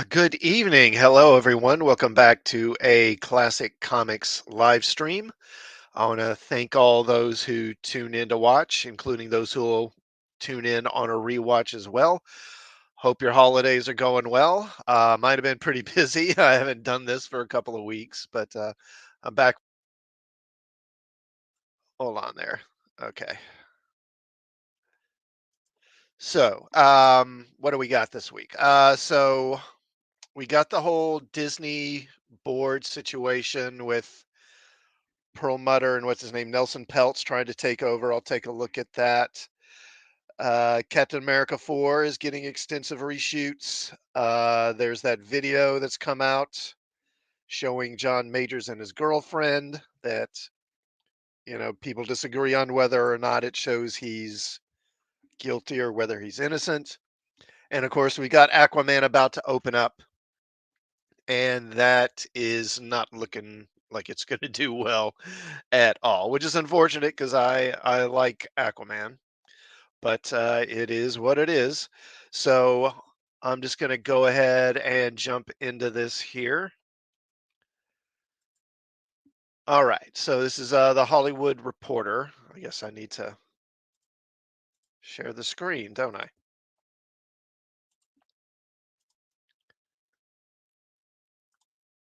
Good evening. Hello, everyone. Welcome back to a Classic Comics live stream. I want to thank all those who tune in to watch, including those who will tune in on a rewatch as well. Hope your holidays are going well. Might have been pretty busy. I haven't done this for a couple of weeks, but I'm back. Hold on there. Okay. So, what do we got this week? So we got the whole Disney board situation with Perlmutter and what's his name, Nelson Peltz trying to take over. I'll take a look at that. Captain America 4 is getting extensive reshoots. There's that video that's come out showing John Majors and his girlfriend that, people disagree on whether or not it shows he's guilty or whether he's innocent. And of course, we got Aquaman about to open up, and that is not looking like it's going to do well at all, which is unfortunate because I like Aquaman, but it is what it is. So I'm just going to go ahead and jump into this here. All right, so this is the Hollywood Reporter. I guess I need to share the screen, don't I?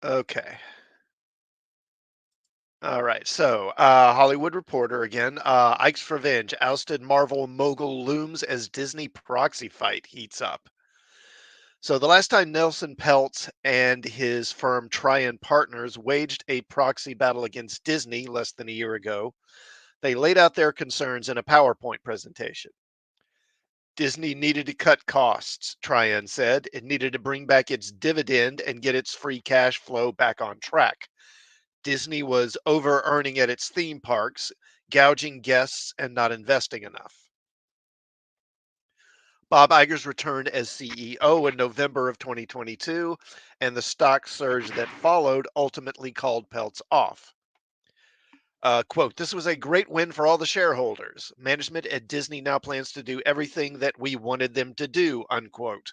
Okay. All right, so Hollywood Reporter again. Ike's Revenge, ousted Marvel mogul looms as Disney proxy fight heats up. So the last time Nelson Peltz and his firm Trian Partners waged a proxy battle against Disney less than a year ago, they laid out their concerns in a PowerPoint presentation. Disney needed to cut costs, Trian said. It needed to bring back its dividend and get its free cash flow back on track. Disney was over earning at its theme parks, gouging guests, and not investing enough. Bob Iger's returned as CEO in November of 2022, and the stock surge that followed ultimately called Peltz off. Quote, this was a great win for all the shareholders. Management at Disney now plans to do everything that we wanted them to do, unquote.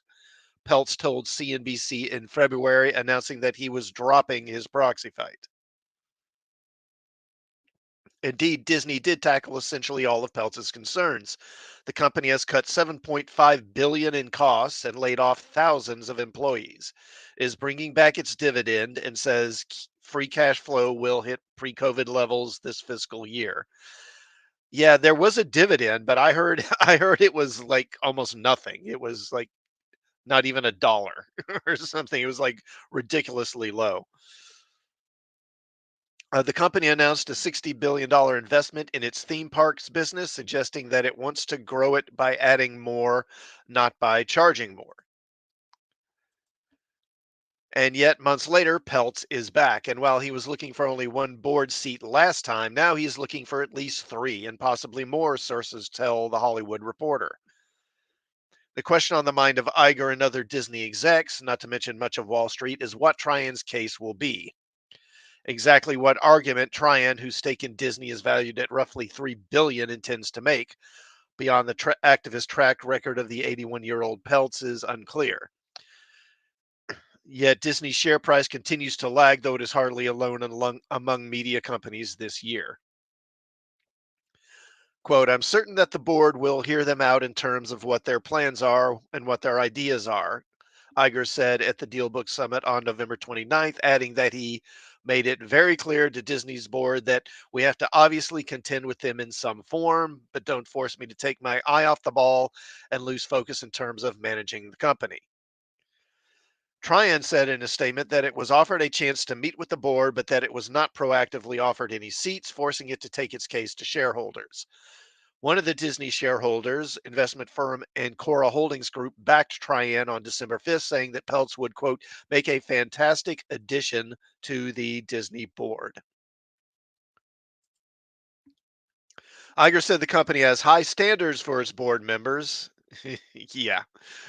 Peltz told CNBC in February, announcing that he was dropping his proxy fight. Indeed, Disney did tackle essentially all of Peltz's concerns. The company has cut 7.5 billion in costs and laid off thousands of employees, is bringing back its dividend and says free cash flow will hit pre-COVID levels this fiscal year. Yeah, there was a dividend, but I heard I heard it was like almost nothing. It was like not even a dollar or something. It was like ridiculously low. The company announced a $60 billion investment in its theme parks business, suggesting that it wants to grow it by adding more, not by charging more. And yet, months later, Peltz is back. And while he was looking for only one board seat last time, now he's looking for at least three and possibly more, sources tell The Hollywood Reporter. The question on the mind of Iger and other Disney execs, not to mention much of Wall Street, is what Trian's case will be. Exactly what argument Trian, whose stake in Disney is valued at roughly $3 billion, intends to make beyond the activist track record of the 81-year-old Peltz is unclear. Yet Disney's share price continues to lag, though it is hardly alone among media companies this year. Quote, I'm certain that the board will hear them out in terms of what their plans are and what their ideas are, Iger said at the Dealbook Summit on November 29th, adding that he made it very clear to Disney's board that we have to obviously contend with them in some form, but don't force me to take my eye off the ball and lose focus in terms of managing the company. Trian said in a statement that it was offered a chance to meet with the board, but that it was not proactively offered any seats, forcing it to take its case to shareholders. One of the Disney shareholders, investment firm Ancora Holdings Group, backed Trian on December 5th, saying that Peltz would, quote, make a fantastic addition to the Disney board. Iger said the company has high standards for its board members. Yeah,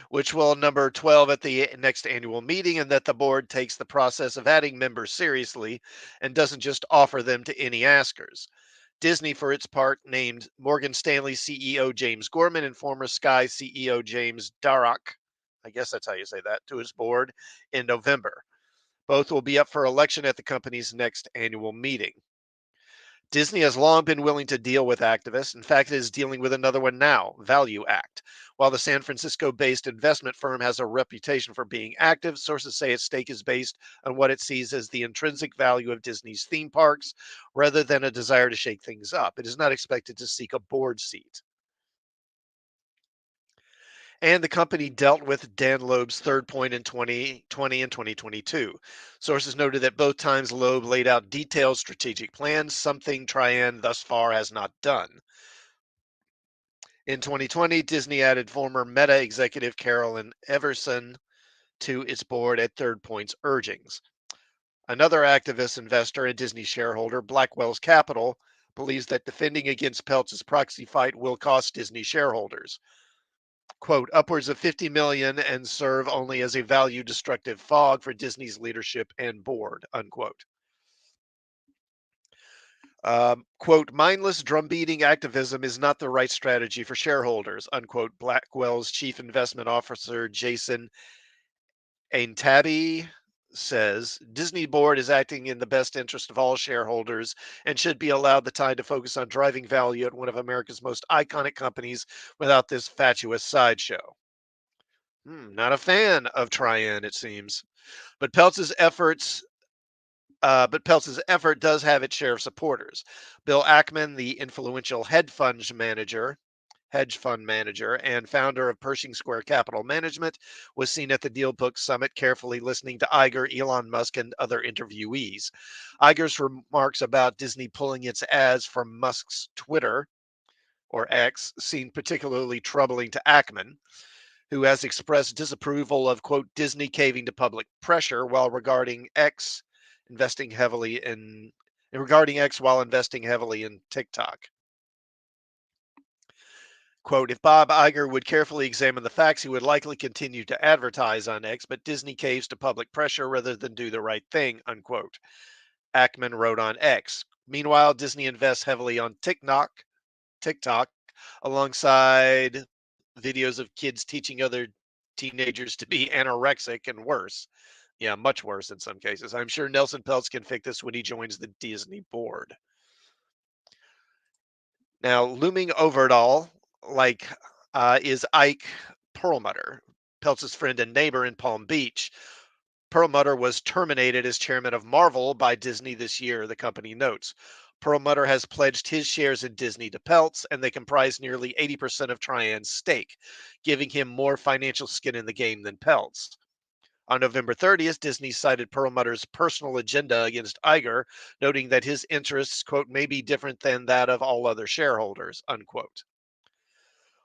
which will number 12 at the next annual meeting, and that the board takes the process of adding members seriously and doesn't just offer them to any askers. Disney, for its part, named Morgan Stanley CEO James Gorman and former Sky CEO James Darroch I guess that's how you say that, to its board in November. Both will be up for election at the company's next annual meeting. Disney has long been willing to deal with activists. In fact, it is dealing with another one now, Value Act. While the San Francisco based investment firm has a reputation for being active, sources say its stake is based on what it sees as the intrinsic value of Disney's theme parks rather than a desire to shake things up. It is not expected to seek a board seat. And the company dealt with Dan Loeb's third point in 2020 and 2022. Sources noted that both times Loeb laid out detailed strategic plans, something Trian thus far has not done. In 2020, Disney added former Meta executive Carolyn Everson to its board at Third Point's urgings. Another activist investor and Disney shareholder, Blackwell's Capital, believes that defending against Peltz's proxy fight will cost Disney shareholders, quote, upwards of 50 million and serve only as a value destructive fog for Disney's leadership and board, unquote. Quote, mindless drumbeating activism is not the right strategy for shareholders, unquote. Blackwell's chief investment officer, Jason Aintabi, says Disney board is acting in the best interest of all shareholders and should be allowed the time to focus on driving value at one of America's most iconic companies without this fatuous sideshow. Not a fan of Trian, it seems. But Peltz's efforts but Peltz's effort does have its share of supporters. Bill Ackman, the influential hedge fund manager, and founder of Pershing Square Capital Management, was seen at the DealBook Summit carefully listening to Iger, Elon Musk, and other interviewees. Iger's remarks about Disney pulling its ads from Musk's Twitter, or X, seemed particularly troubling to Ackman, who has expressed disapproval of, quote, Disney caving to public pressure while regarding X while investing heavily in TikTok. Quote, if Bob Iger would carefully examine the facts, he would likely continue to advertise on X, but Disney caves to public pressure rather than do the right thing, unquote. Ackman wrote on X. Meanwhile, Disney invests heavily on TikTok, alongside videos of kids teaching other teenagers to be anorexic and worse. Yeah, much worse in some cases. I'm sure Nelson Peltz can fix this when he joins the Disney board. Now, looming over it all, is Ike Perlmutter, Peltz's friend and neighbor in Palm Beach. Perlmutter was terminated as chairman of Marvel by Disney this year, the company notes. Perlmutter has pledged his shares in Disney to Peltz, and they comprise nearly 80% of Trian's stake, giving him more financial skin in the game than Peltz. On November 30th, Disney cited Perlmutter's personal agenda against Iger, noting that his interests, quote, may be different than that of all other shareholders, unquote.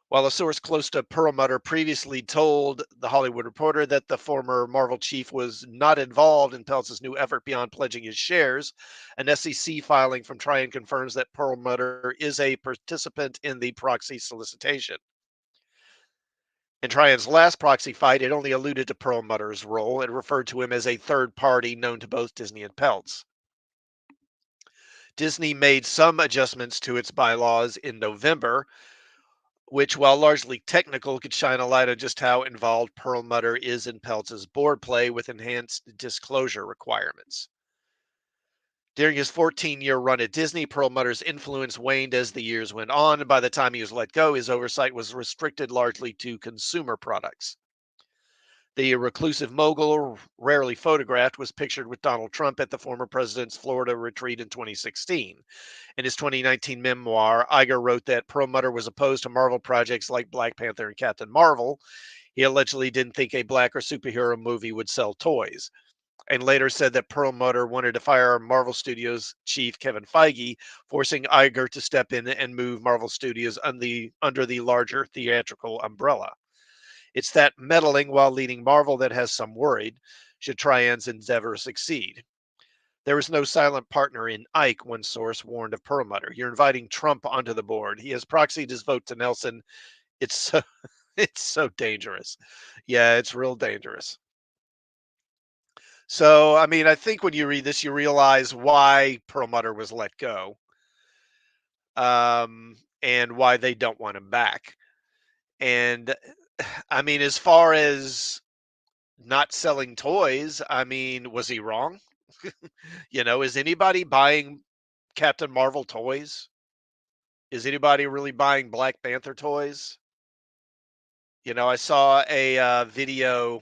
While a source close to Perlmutter previously told The Hollywood Reporter that the former Marvel chief was not involved in Peltz's new effort beyond pledging his shares, an SEC filing from Trian confirms that Perlmutter is a participant in the proxy solicitation. In Trian's last proxy fight, it only alluded to Perlmutter's role and referred to him as a third party known to both Disney and Peltz. Disney made some adjustments to its bylaws in November, which, while largely technical, could shine a light on just how involved Perlmutter is in Peltz's board play with enhanced disclosure requirements. During his 14-year run at Disney, Perlmutter's influence waned as the years went on, and by the time he was let go, his oversight was restricted largely to consumer products. The reclusive mogul, rarely photographed, was pictured with Donald Trump at the former president's Florida retreat in 2016. In his 2019 memoir, Iger wrote that Perlmutter was opposed to Marvel projects like Black Panther and Captain Marvel. He allegedly didn't think a black or superhero movie would sell toys, and later said that Perlmutter wanted to fire Marvel Studios chief Kevin Feige, forcing Iger to step in and move Marvel Studios under the larger theatrical umbrella. It's that meddling while leading Marvel that has some worried, should Trian's endeavor succeed. There is no silent partner in Ike, one source warned of Perlmutter. You're inviting Trump onto the board. He has proxied his vote to Nelson. It's so it's so dangerous. Yeah, it's real dangerous. So, I mean, I think when you read this, you realize why Perlmutter was let go, and why they don't want him back. And I mean, as far as not selling toys, I mean, was he wrong? Is anybody buying Captain Marvel toys? Is anybody really buying Black Panther toys? I saw a video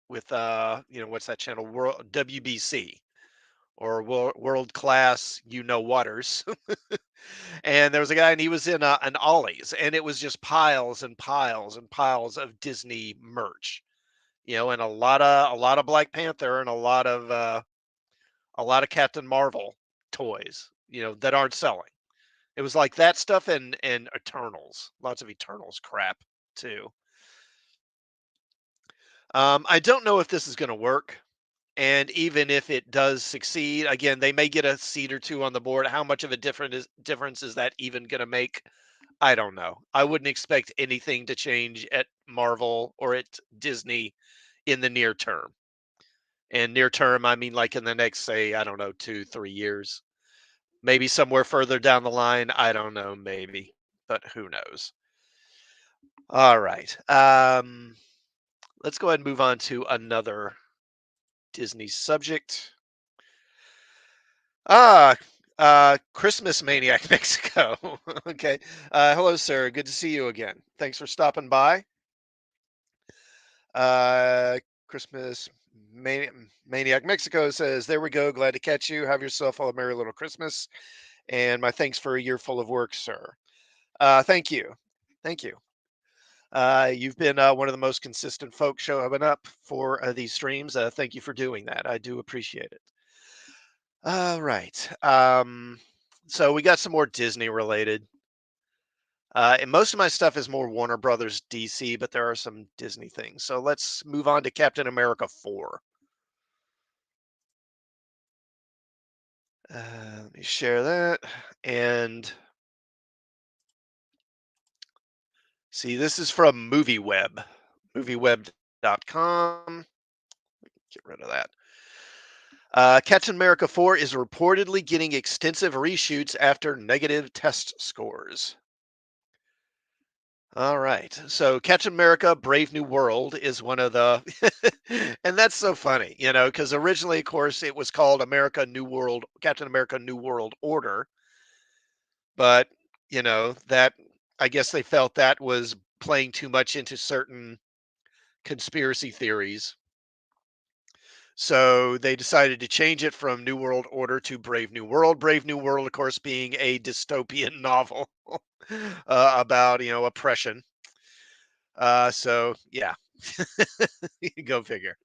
with what's that channel? World WBC or World Class, Waters. And there was a guy, and he was in an Ollie's, and it was just piles and piles and piles of Disney merch. And a lot of Black Panther and a lot of Captain Marvel toys. That aren't selling. It was like that stuff and Eternals, lots of Eternals crap too. I don't know if this is going to work. And even if it does succeed, again, they may get a seat or two on the board. How much of a difference is that even going to make? I don't know. I wouldn't expect anything to change at Marvel or at Disney in the near term. And near term, I mean like in the next, say, I don't know, 2, 3 years. Maybe somewhere further down the line. I don't know, maybe, but who knows? All right. Let's go ahead and move on to another Disney subject. Ah, Christmas Maniac Mexico. Okay. Hello, sir. Good to see you again. Thanks for stopping by. Uh, Christmas Maniac Mexico says, "There we go. Glad to catch you. Have yourself a merry little Christmas. And my thanks for a year full of work, sir." Thank you. Thank you. You've been one of the most consistent folks showing up for these streams. Thank you for doing that. I do appreciate it. All right. So we got some more Disney related. And most of my stuff is more Warner Brothers DC, but there are some Disney things. So let's move on to Captain America 4. Let me share that. And see, this is from MovieWeb, movieweb.com. Get rid of that. Captain America 4 is reportedly getting extensive reshoots after negative test scores. All right. So Captain America Brave New World is one of the and that's so funny, because originally of course it was called Captain America New World Order, but that I guess they felt that was playing too much into certain conspiracy theories. So they decided to change it from New World Order to Brave New World. Brave New World, of course, being a dystopian novel about, oppression. So yeah, go figure.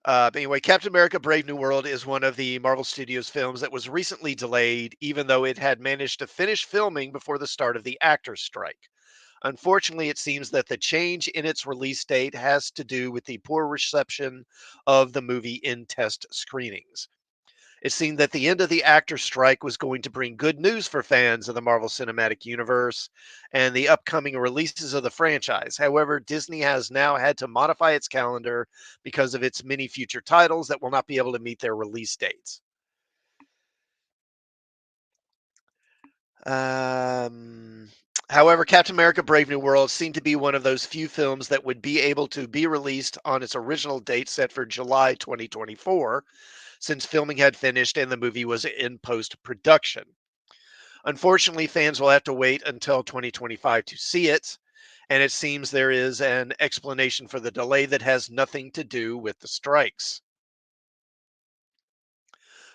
But anyway, Captain America: Brave New World is one of the Marvel Studios films that was recently delayed, even though it had managed to finish filming before the start of the actors' strike. Unfortunately, it seems that the change in its release date has to do with the poor reception of the movie in test screenings. It seemed that the end of the actor strike was going to bring good news for fans of the Marvel Cinematic Universe and the upcoming releases of the franchise. However, Disney has now had to modify its calendar because of its many future titles that will not be able to meet their release dates. Um, However, Captain America Brave New World seemed to be one of those few films that would be able to be released on its original date set for July 2024, since filming had finished and the movie was in post production. Unfortunately, fans will have to wait until 2025 to see it, and it seems there is an explanation for the delay that has nothing to do with the strikes.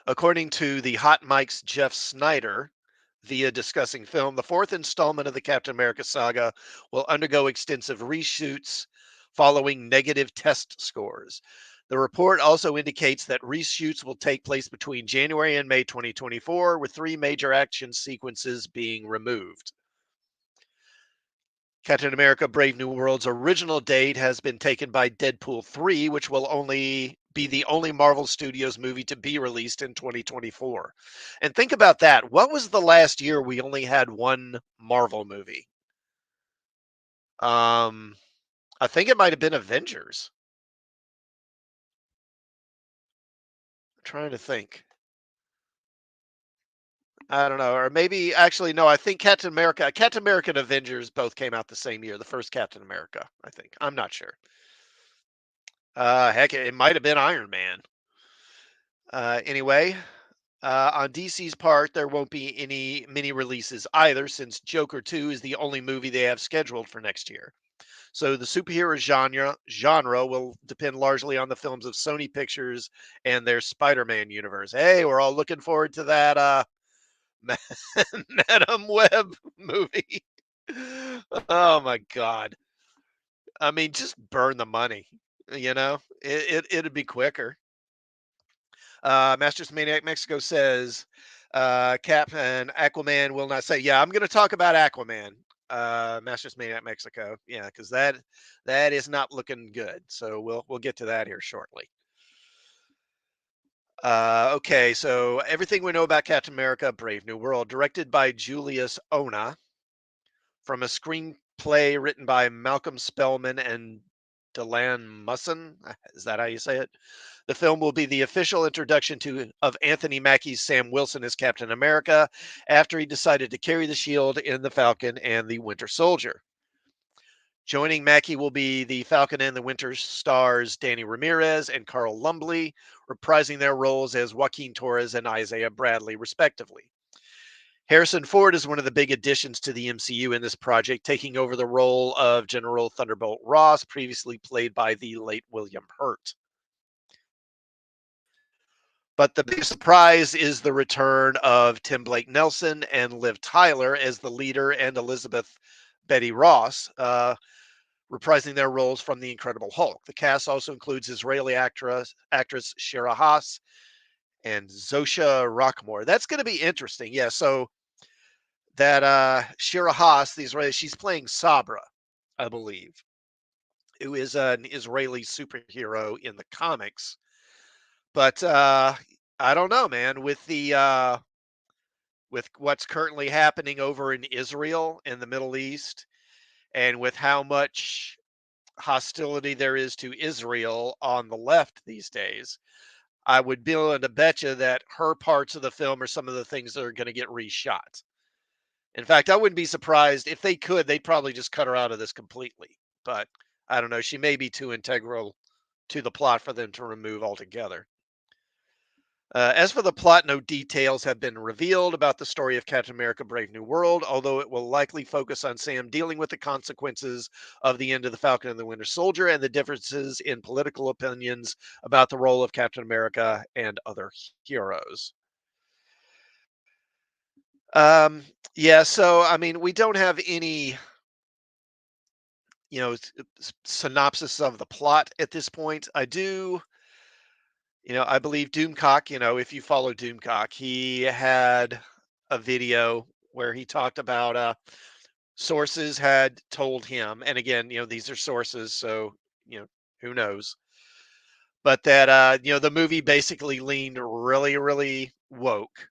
According to the Hot Mike's Jeff Snyder, via discussing film, the fourth installment of the Captain America saga will undergo extensive reshoots following negative test scores. The report also indicates that reshoots will take place between January and May 2024, with 3 major action sequences being removed. Captain America Brave New World's original date has been taken by Deadpool 3, which will only be the only Marvel Studios movie to be released in 2024. And think about that. What was the last year we only had one Marvel movie? Um, I think it might have been Avengers. I'm trying to think. I don't know, or maybe actually no. I think Captain America and Avengers both came out the same year. The first Captain America, I think. I'm not sure. Heck, it might have been Iron Man. Anyway, on DC's part, there won't be any mini releases either, since Joker 2 is the only movie they have scheduled for next year. So the superhero genre will depend largely on the films of Sony Pictures and their Spider-Man universe. Hey, we're all looking forward to that Madam Web movie. Oh my god. I mean, just burn the money. It'd be quicker. Masters Maniac Mexico says Cap and Aquaman will not say. Yeah, I'm going to talk about Aquaman. Masters Maniac Mexico. Yeah, because that is not looking good. So we'll get to that here shortly. Okay, so everything we know about Captain America: Brave New World, directed by Julius Ona, from a screenplay written by Malcolm Spellman and Delan Musson. Is that how you say it? The film will be the official introduction of Anthony Mackie's Sam Wilson as Captain America after he decided to carry the shield in The Falcon and the Winter Soldier. Joining Mackie will be the Falcon and the Winter stars Danny Ramirez and Carl Lumbly, reprising their roles as Joaquin Torres and Isaiah Bradley, respectively. Harrison Ford is one of the big additions to the MCU in this project, taking over the role of General Thunderbolt Ross, previously played by the late William Hurt. But the big surprise is the return of Tim Blake Nelson and Liv Tyler as the leader and Elizabeth Betty Ross, reprising their roles from The Incredible Hulk. The cast also includes Israeli actress Shira Haas and Zosha Rockmore. That's going to be interesting. Yeah, so that Shira Haas, the Israeli, she's playing Sabra, I believe, who is an Israeli superhero in the comics. But I don't know, man. With what's currently happening over in Israel and the Middle East, and with how much hostility there is to Israel on the left these days, I would be willing to bet you that her parts of the film are some of the things that are going to get reshot. In fact, I wouldn't be surprised if they could, they'd probably just cut her out of this completely. But I don't know. She may be too integral to the plot for them to remove altogether. As for the plot, no details have been revealed about the story of Captain America Brave New World, although it will likely focus on Sam dealing with the consequences of the end of the Falcon and the Winter Soldier and the differences in political opinions about the role of Captain America and other heroes. Um, yeah, so I mean, we don't have any, synopsis of the plot at this point. I believe Doomcock, if you follow Doomcock, he had a video where he talked about sources had told him, and again, these are sources, so who knows, but that the movie basically leaned really, really woke,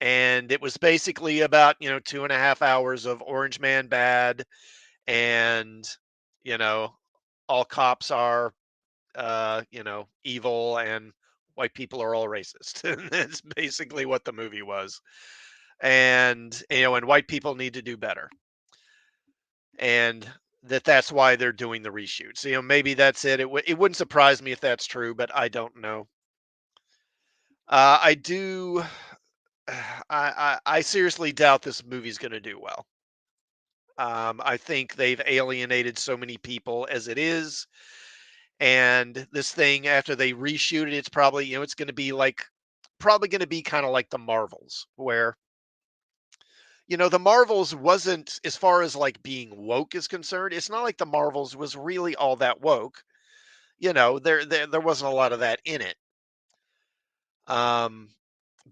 and it was basically about 2.5 hours of Orange Man bad, and you know all cops are evil, and white people are all racist. And that's basically what the movie was. And white people need to do better. And that's why they're doing the reshoots. Maybe that's it. It wouldn't surprise me if that's true, but I don't know. I do. I seriously doubt this movie's going to do well. I think they've alienated so many people as it is. And this thing, after they reshoot it, it's probably, it's going to be probably going to be kind of like the Marvels, where, the Marvels wasn't, as far as like being woke is concerned, it's not like the Marvels was really all that woke. There wasn't a lot of that in it. Um,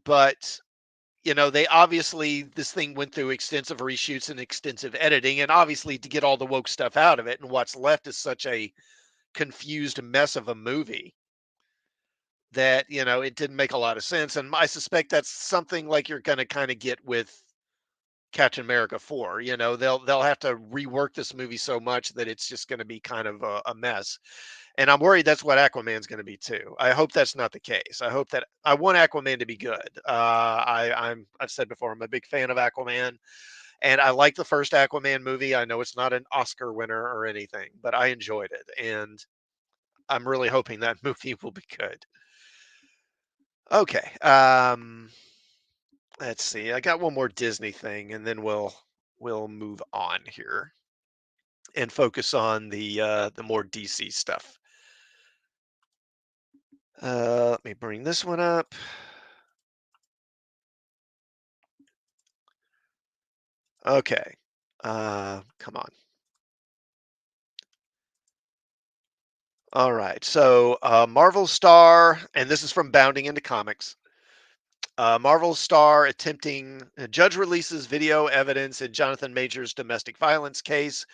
but they obviously, this thing went through extensive reshoots and extensive editing, and obviously to get all the woke stuff out of it, and what's left is such a confused mess of a movie that it didn't make a lot of sense. And I suspect that's something like you're going to kind of get with Captain America 4. You know, they'll have to rework this movie so much that it's just going to be kind of a mess. And I'm worried that's what Aquaman's going to be too. I hope that's not the case. I hope that I want Aquaman to be good. I've said before I'm a big fan of Aquaman, and I like the first Aquaman movie. I know it's not an Oscar winner or anything, but I enjoyed it, and I'm really hoping that movie will be good. Okay, let's see. I got one more Disney thing, and then we'll move on here and focus on the more DC stuff. Let me bring this one up. Okay. Come on. All right. So, Marvel star, and this is from Bounding into Comics. Marvel star attempting judge releases video evidence in Jonathan Majors domestic violence case.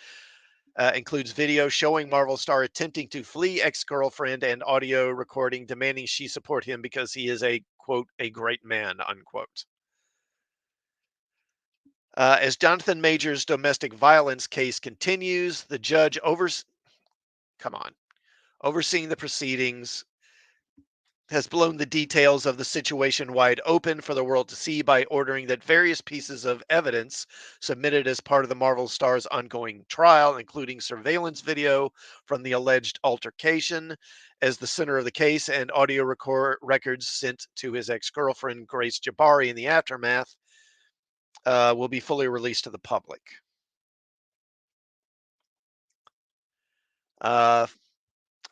Includes video showing Marvel star attempting to flee ex-girlfriend and audio recording demanding she support him because he is a quote a great man unquote. As Jonathan Majors domestic violence case continues, the judge come on overseeing the proceedings has blown the details of the situation wide open for the world to see by ordering that various pieces of evidence submitted as part of the Marvel star's ongoing trial, including surveillance video from the alleged altercation, as the center of the case, and audio records sent to his ex girlfriend, Grace Jabari, in the aftermath, will be fully released to the public. Uh,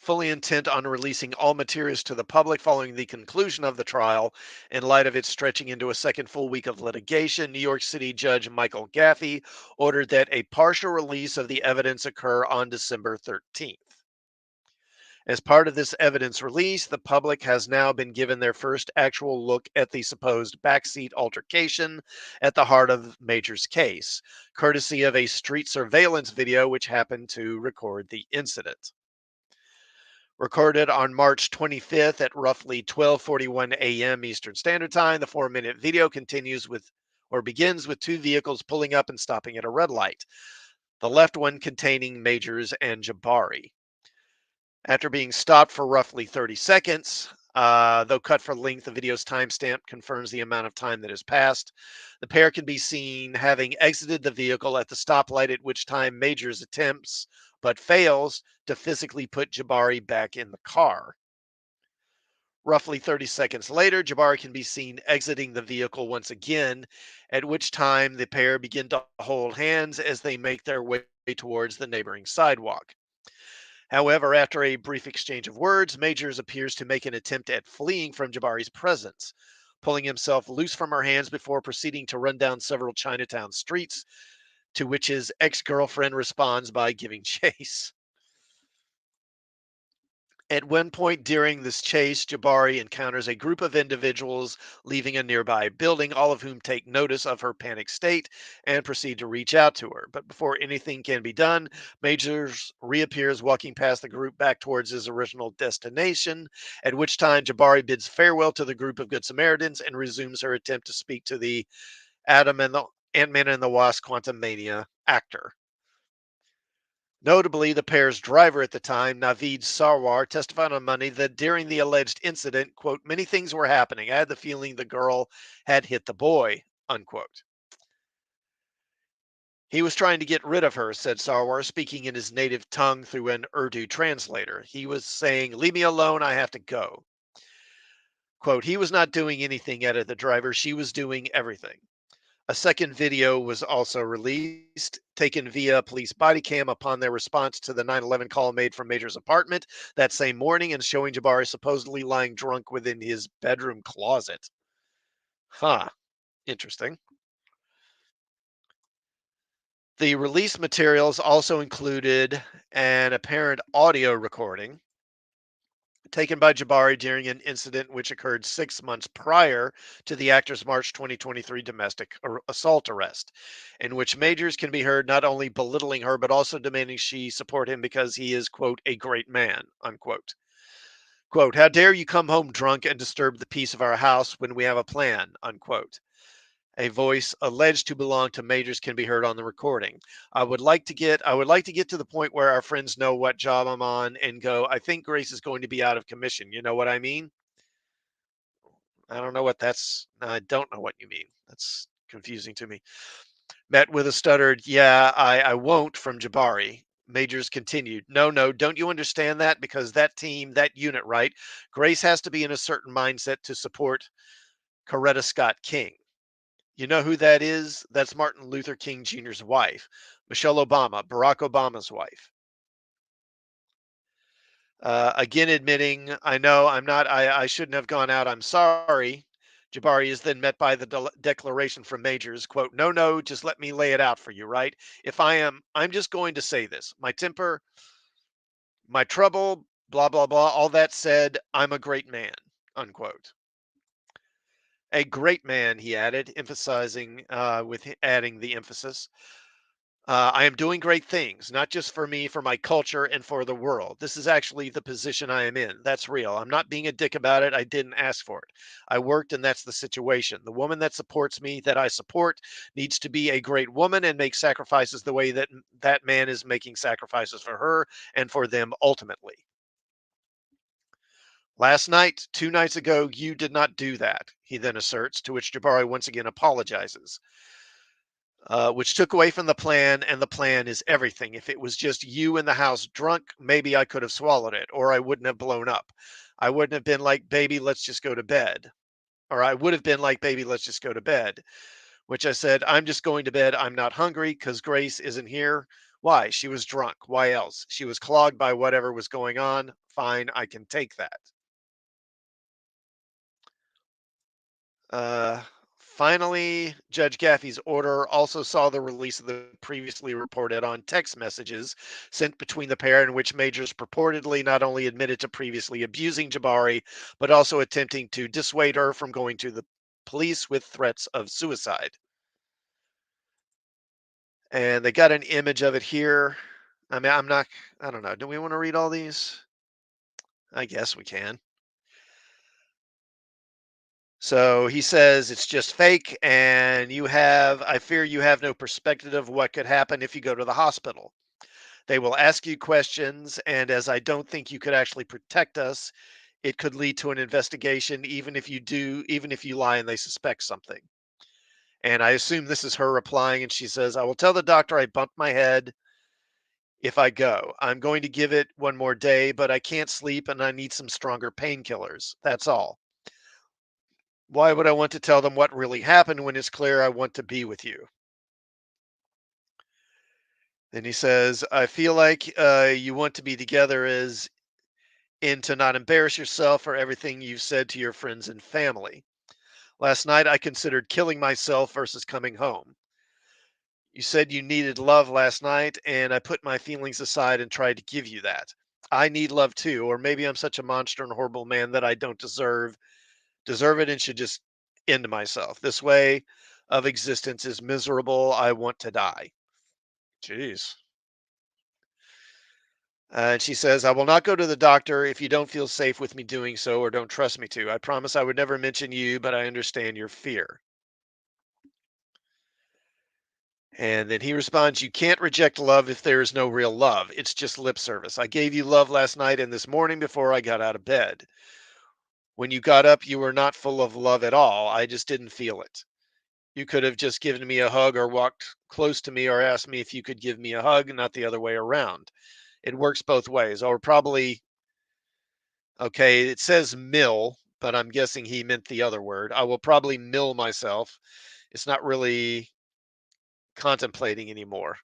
Fully intent on releasing all materials to the public following the conclusion of the trial. In light of it stretching into a second full week of litigation, New York City Judge Michael Gaffey ordered that a partial release of the evidence occur on December 13th. As part of this evidence release, the public has now been given their first actual look at the supposed backseat altercation at the heart of Major's case, courtesy of a street surveillance video which happened to record the incident. Recorded on March 25th at roughly 12:41 a.m. Eastern Standard Time, the 4-minute video continues with or begins with two vehicles pulling up and stopping at a red light. The left one containing Majors and Jabari. After being stopped for roughly 30 seconds, though cut for length, the video's timestamp confirms the amount of time that has passed. The pair can be seen having exited the vehicle at the stoplight, at which time Majors attempts, but fails, to physically put Jabari back in the car. Roughly 30 seconds later, Jabari can be seen exiting the vehicle once again, at which time the pair begin to hold hands as they make their way towards the neighboring sidewalk. However, after a brief exchange of words, Majors appears to make an attempt at fleeing from Jabari's presence, pulling himself loose from her hands before proceeding to run down several Chinatown streets, to which his ex girlfriend responds by giving chase. At one point during this chase, Jabari encounters a group of individuals leaving a nearby building, all of whom take notice of her panic state and proceed to reach out to her. But before anything can be done, Majors reappears walking past the group back towards his original destination, at which time Jabari bids farewell to the group of Good Samaritans and resumes her attempt to speak to the Adam and the Ant-Man and the Wasp Quantum Mania actor. Notably, the pair's driver at the time, Naveed Sarwar, testified on Monday that during the alleged incident, quote, many things were happening. I had the feeling the girl had hit the boy, unquote. He was trying to get rid of her, said Sarwar, speaking in his native tongue through an Urdu translator. He was saying, leave me alone, I have to go. Quote, he was not doing anything, added the driver. She was doing everything. A second video was also released, taken via police body cam upon their response to the 911 call made from Major's apartment that same morning and showing Jabari supposedly lying drunk within his bedroom closet. Huh, interesting. The release materials also included an apparent audio recording taken by Jabari during an incident which occurred 6 months prior to the actor's March 2023 domestic assault arrest, in which Majors can be heard not only belittling her, but also demanding she support him because he is, quote, a great man, unquote. Quote, how dare you come home drunk and disturb the peace of our house when we have a plan, unquote. A voice alleged to belong to Majors can be heard on the recording. I would like to get to the point where our friends know what job I'm on and go, I think Grace is going to be out of commission. You know what I mean? I don't know what that's I don't know what you mean. That's confusing to me. Met with a stuttered, yeah, I won't from Jabari. Majors continued, no, no, don't you understand that? Because that team, that unit, right? Grace has to be in a certain mindset to support Coretta Scott King. You know who that is? That's Martin Luther King Jr.'s wife, Michelle Obama, Barack Obama's wife. Again, admitting, I know I'm not, I shouldn't have gone out. I'm sorry. Jabari is then met by the declaration from Majors, quote, no, no, just let me lay it out for you, right? If I am, I'm just going to say this. My temper, my trouble, blah, blah, blah. All that said, I'm a great man, unquote. A great man, he added, emphasizing with adding the emphasis. I am doing great things, not just for me, for my culture, and for the world. This is actually the position I am in. That's real. I'm not being a dick about it. I didn't ask for it. I worked, and that's the situation. The woman that supports me, that I support, needs to be a great woman and make sacrifices the way that that man is making sacrifices for her and for them ultimately. Last night, 2 nights ago, you did not do that, he then asserts, to which Jabari once again apologizes. Which took away from the plan, and the plan is everything. If it was just you in the house drunk, maybe I could have swallowed it, or I wouldn't have blown up. I wouldn't have been like, baby, let's just go to bed. Or I would have been like, baby, let's just go to bed. Which I said, I'm just going to bed. I'm not hungry because Grace isn't here. Why? She was drunk. Why else? She was clogged by whatever was going on. Fine, I can take that. Uh, Finally, Judge Gaffey's order also saw the release of the previously reported on text messages sent between the pair, in which Majors purportedly not only admitted to previously abusing Jabari, but also attempting to dissuade her from going to the police with threats of suicide. And they got an image of it here. I mean, I don't know. Do we want to read all these? I guess we can. So he says it's just fake, and I fear you have no perspective of what could happen if you go to the hospital. They will ask you questions, and as I don't think you could actually protect us, it could lead to an investigation, even if you lie and they suspect something. And I assume this is her replying, and she says, I will tell the doctor I bumped my head if I go. I'm going to give it one more day, but I can't sleep and I need some stronger painkillers. That's all. Why would I want to tell them what really happened when it's clear I want to be with you? Then he says, I feel like you want to be together as in to not embarrass yourself for everything you've said to your friends and family. Last night, I considered killing myself versus coming home. You said you needed love last night, and I put my feelings aside and tried to give you that. I need love too, or maybe I'm such a monster and horrible man that I don't deserve it and should just end myself. This way of existence is miserable. I want to die. Jeez. And she says, I will not go to the doctor if you don't feel safe with me doing so or don't trust me to. I promise I would never mention you, but I understand your fear. And then he responds, you can't reject love if there is no real love. It's just lip service. I gave you love last night and this morning before I got out of bed. When you got up, you were not full of love at all. I just didn't feel it. You could have just given me a hug or walked close to me or asked me if you could give me a hug, not the other way around. It works both ways. Or probably, okay, it says mill, but I'm guessing he meant the other word. I will probably mill myself. It's not really contemplating anymore.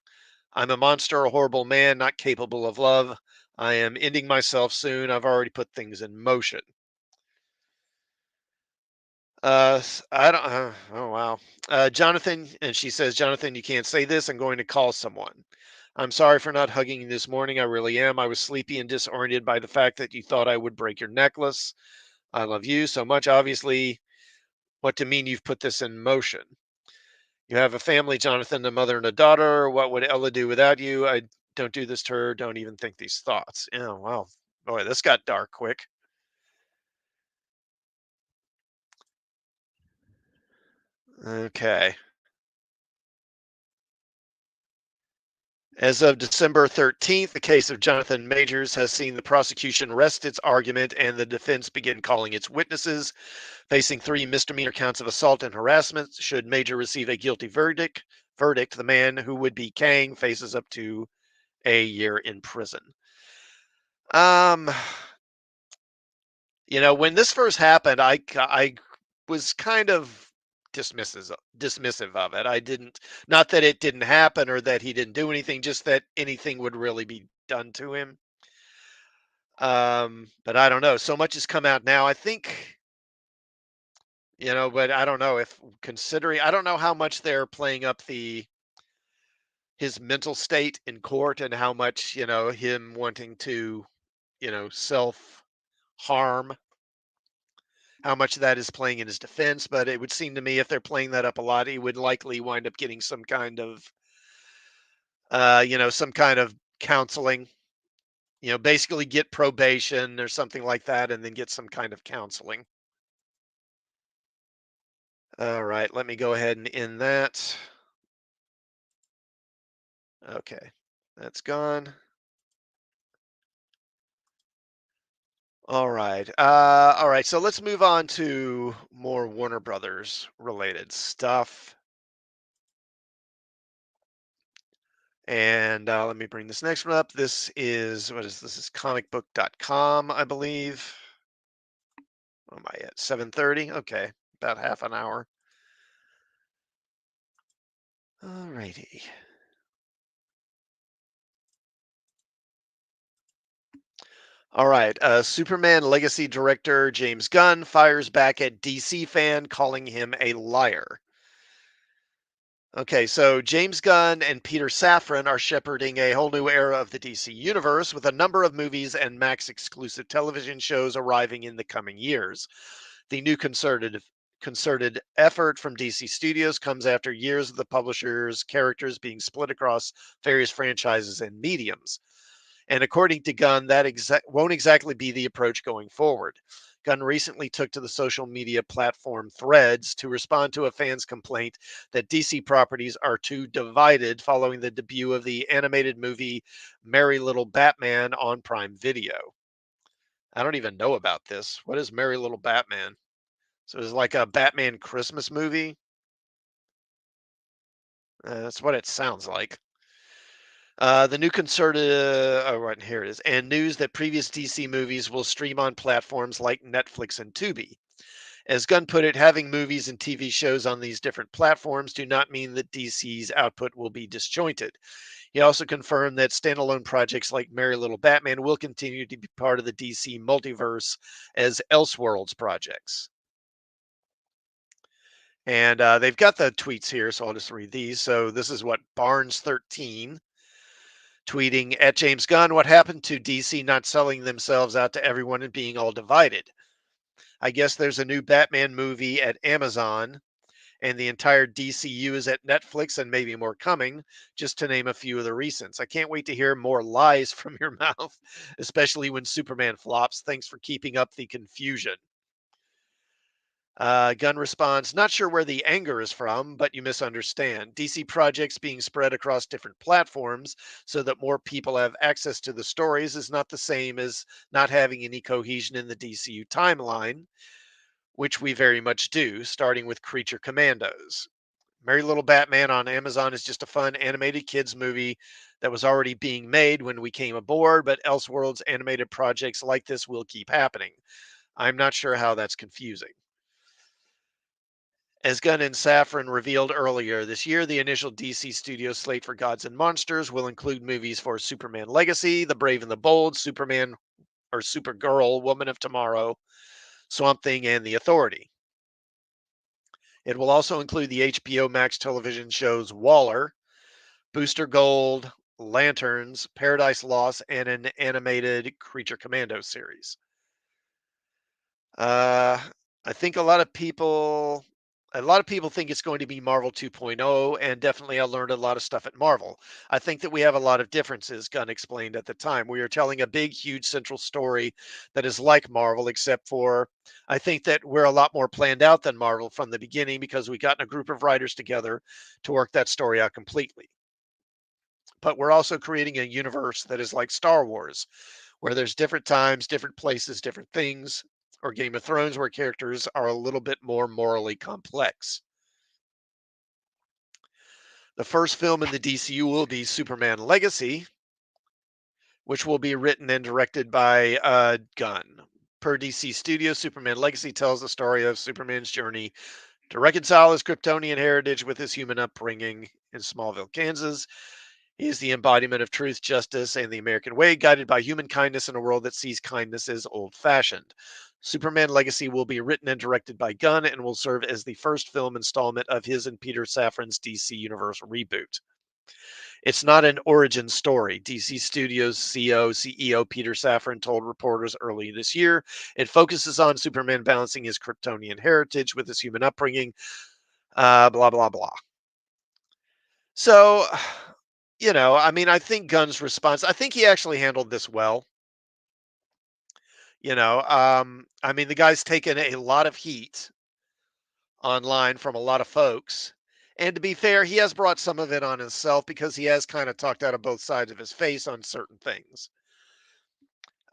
I'm a monster, a horrible man, not capable of love. I am ending myself soon. I've already put things in motion. I don't. Oh wow, Jonathan, and she says, Jonathan, you can't say this. I'm going to call someone. I'm sorry for not hugging you this morning. I really am. I was sleepy and disoriented by the fact that you thought I would break your necklace. I love you so much. Obviously, what to mean you've put this in motion. You have a family, Jonathan, a mother and a daughter. What would Ella do without you? I don't do this to her. Don't even think these thoughts. Yeah, wow. Boy, this got dark quick. Okay. As of December 13th, the case of Jonathan Majors has seen the prosecution rest its argument and the defense begin calling its witnesses, facing 3 misdemeanor counts of assault and harassment. Should Major receive a guilty verdict, the man who would be Kang faces up to a year in prison. Um, when this first happened, I was kind of dismissive of it. I didn't, not that it didn't happen or that he didn't do anything, just that anything would really be done to him. But I don't know. So much has come out now. I think, but I don't know if considering I don't know how much they're playing up the his mental state in court and how much, him wanting to, self harm, how much of that is playing in his defense. But it would seem to me if they're playing that up a lot, he would likely wind up getting some kind of counseling, basically get probation or something like that and then get some kind of counseling. All right, let me go ahead and end that. Okay, that's gone. All right, so let's move on to more Warner Brothers related stuff. And let me bring this next one up. This is what is this? Is comicbook.com, I believe. What am I at? 7:30. Okay, about half an hour. All righty. All right. Superman legacy director James Gunn fires back at DC fan, calling him a liar. Okay, so James Gunn and Peter Safran are shepherding a whole new era of the DC universe with a number of movies and Max exclusive television shows arriving in the coming years. The new concerted effort from DC Studios comes after years of the publisher's characters being split across various franchises and mediums. And according to Gunn, that won't exactly be the approach going forward. Gunn recently took to the social media platform Threads to respond to a fan's complaint that DC properties are too divided following the debut of the animated movie Merry Little Batman on Prime Video. I don't even know about this. What is Merry Little Batman? So it's like a Batman Christmas movie? That's what it sounds like. The new concerted, oh, right here it is, and news that previous DC movies will stream on platforms like Netflix and Tubi. As Gunn put it, having movies and TV shows on these different platforms do not mean that DC's output will be disjointed. He also confirmed that standalone projects like Merry Little Batman will continue to be part of the DC multiverse as Elseworlds projects. And they've got the tweets here, so I'll just read these. So this is what Barnes13 tweeting at James Gunn, what happened to DC not selling themselves out to everyone and being all divided? I guess there's a new Batman movie at Amazon, and the entire DCU is at Netflix, and maybe more coming, just to name a few of the recents. I can't wait to hear more lies from your mouth, especially when Superman flops. Thanks for keeping up the confusion. Gunn responds, not sure where the anger is from, but you misunderstand. DC projects being spread across different platforms so that more people have access to the stories is not the same as not having any cohesion in the DCU timeline, which we very much do, starting with Creature Commandos. Merry Little Batman on Amazon is just a fun animated kids movie that was already being made when we came aboard, but Elseworlds animated projects like this will keep happening. I'm not sure how that's confusing. As Gunn and Safran revealed earlier this year, the initial DC Studios slate for Gods and Monsters will include movies for Superman Legacy, The Brave and the Bold, Superman or Supergirl, Woman of Tomorrow, Swamp Thing, and The Authority. It will also include the HBO Max television shows Waller, Booster Gold, Lanterns, Paradise Lost, and an animated Creature Commando series. I think a lot of people A lot of people think it's going to be Marvel 2.0, and definitely I learned a lot of stuff at Marvel. I think that we have a lot of differences, Gunn explained at the time. We are telling a big, huge central story that is like Marvel, except for I think that we're a lot more planned out than Marvel from the beginning because we got a group of writers together to work that story out completely. But we're also creating a universe that is like Star Wars, where there's different times, different places, different things, or Game of Thrones, where characters are a little bit more morally complex. The first film in the DCU will be Superman Legacy, which will be written and directed by Gunn. Per DC Studios, Superman Legacy tells the story of Superman's journey to reconcile his Kryptonian heritage with his human upbringing in Smallville, Kansas. He is the embodiment of truth, justice, and the American way, guided by human kindness in a world that sees kindness as old fashioned. Superman Legacy will be written and directed by Gunn and will serve as the first film installment of his and Peter Safran's DC Universe reboot. It's not an origin story, DC Studios CEO Peter Safran told reporters early this year. It focuses on Superman balancing his Kryptonian heritage with his human upbringing, blah, blah, blah. So, I mean, I think Gunn's response, I think he actually handled this well. I mean, the guy's taken a lot of heat online from a lot of folks. And to be fair, he has brought some of it on himself because he has kind of talked out of both sides of his face on certain things.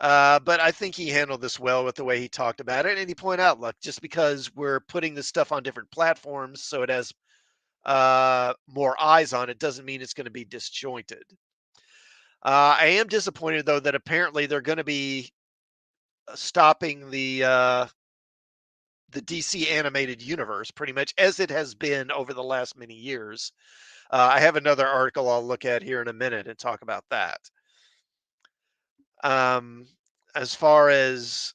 But I think he handled this well with the way he talked about it. And he pointed out, look, just because we're putting this stuff on different platforms so it has more eyes on it doesn't mean it's going to be disjointed. I am disappointed, though, that apparently they're going to be stopping the DC animated universe pretty much as it has been over the last many years. I have another article I'll look at here in a minute and talk about that. Um, as far as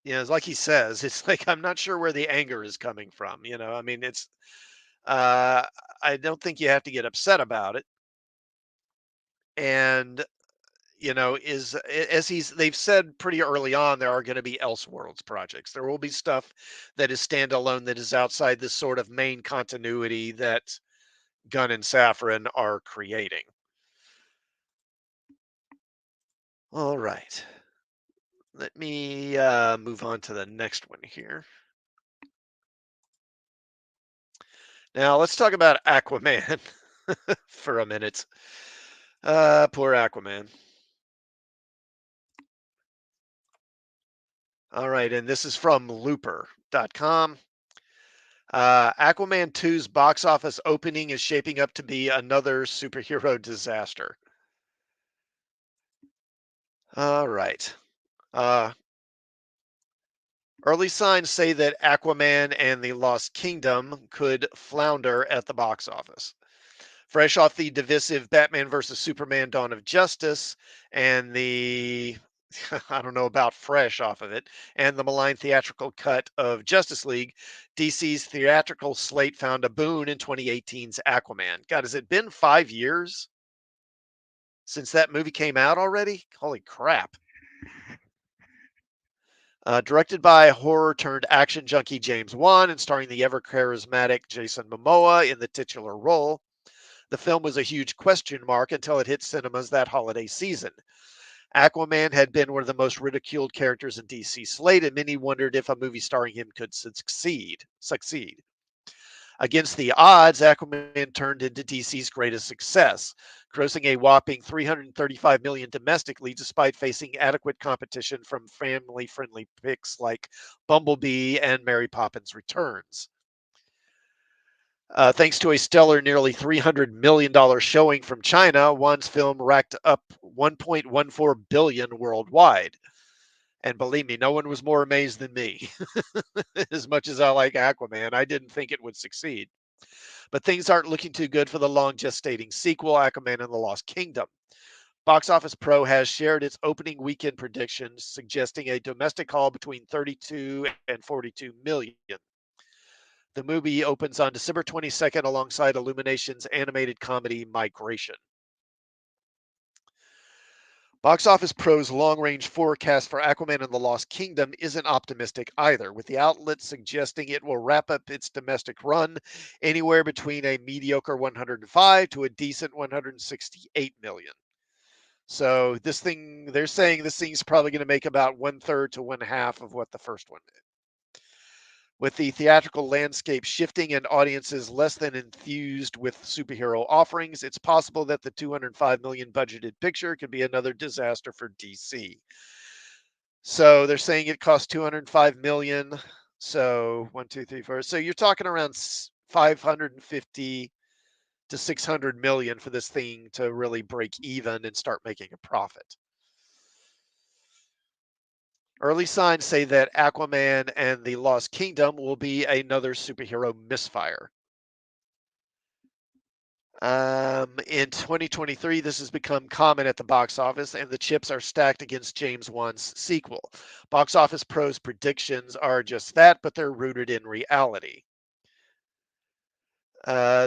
it's like he says, it's like I'm not sure where the anger is coming from. I mean, it's uh, I don't think you have to get upset about it. And as they've said pretty early on, there are going to be Elseworlds projects. There will be stuff that is standalone that is outside this sort of main continuity that Gunn and Safran are creating. All right. Let me move on to the next one here. Now, let's talk about Aquaman for a minute. Poor Aquaman. All right, and this is from Looper.com. Aquaman 2's box office opening is shaping up to be another superhero disaster. All right. Uh, Early signs say that Aquaman and the Lost Kingdom could flounder at the box office. Fresh off the divisive Batman versus Superman Dawn of Justice and the I don't know about fresh off of it, and the maligned theatrical cut of Justice League, DC's theatrical slate found a boon in 2018's Aquaman. God, has it been 5 years since that movie came out already? Holy crap. Directed by horror turned action junkie James Wan and starring the ever charismatic Jason Momoa in the titular role, the film was a huge question mark until it hit cinemas that holiday season. Aquaman had been one of the most ridiculed characters in DC slate, and many wondered if a movie starring him could succeed. Against the odds, Aquaman turned into DC's greatest success, grossing a whopping $335 million domestically, despite facing adequate competition from family-friendly picks like Bumblebee and Mary Poppins Returns. Thanks to a stellar nearly $300 million showing from China, Wan's film racked up $1.14 billion worldwide. And believe me, no one was more amazed than me. As much as I like Aquaman, I didn't think it would succeed. But things aren't looking too good for the long gestating sequel, Aquaman and the Lost Kingdom. Box Office Pro has shared its opening weekend predictions, suggesting a domestic haul between 32 and 42 million. The movie opens on December 22nd alongside Illumination's animated comedy Migration. Box Office Pro's long range forecast for Aquaman and the Lost Kingdom isn't optimistic either, with the outlet suggesting it will wrap up its domestic run anywhere between a mediocre 105 to a decent 168 million. So this thing, they're saying this thing's probably going to make about one third to one half of what the first one did. With the theatrical landscape shifting and audiences less than enthused with superhero offerings, it's possible that the 205 million budgeted picture could be another disaster for DC. So they're saying it cost 205 million. So one, two, three, four. So you're talking around 550 to 600 million for this thing to really break even and start making a profit. Early signs say that Aquaman and the Lost Kingdom will be another superhero misfire. In 2023, this has become common at the box office, and the chips are stacked against James Wan's sequel. Box Office Pro's predictions are just that, but they're rooted in reality.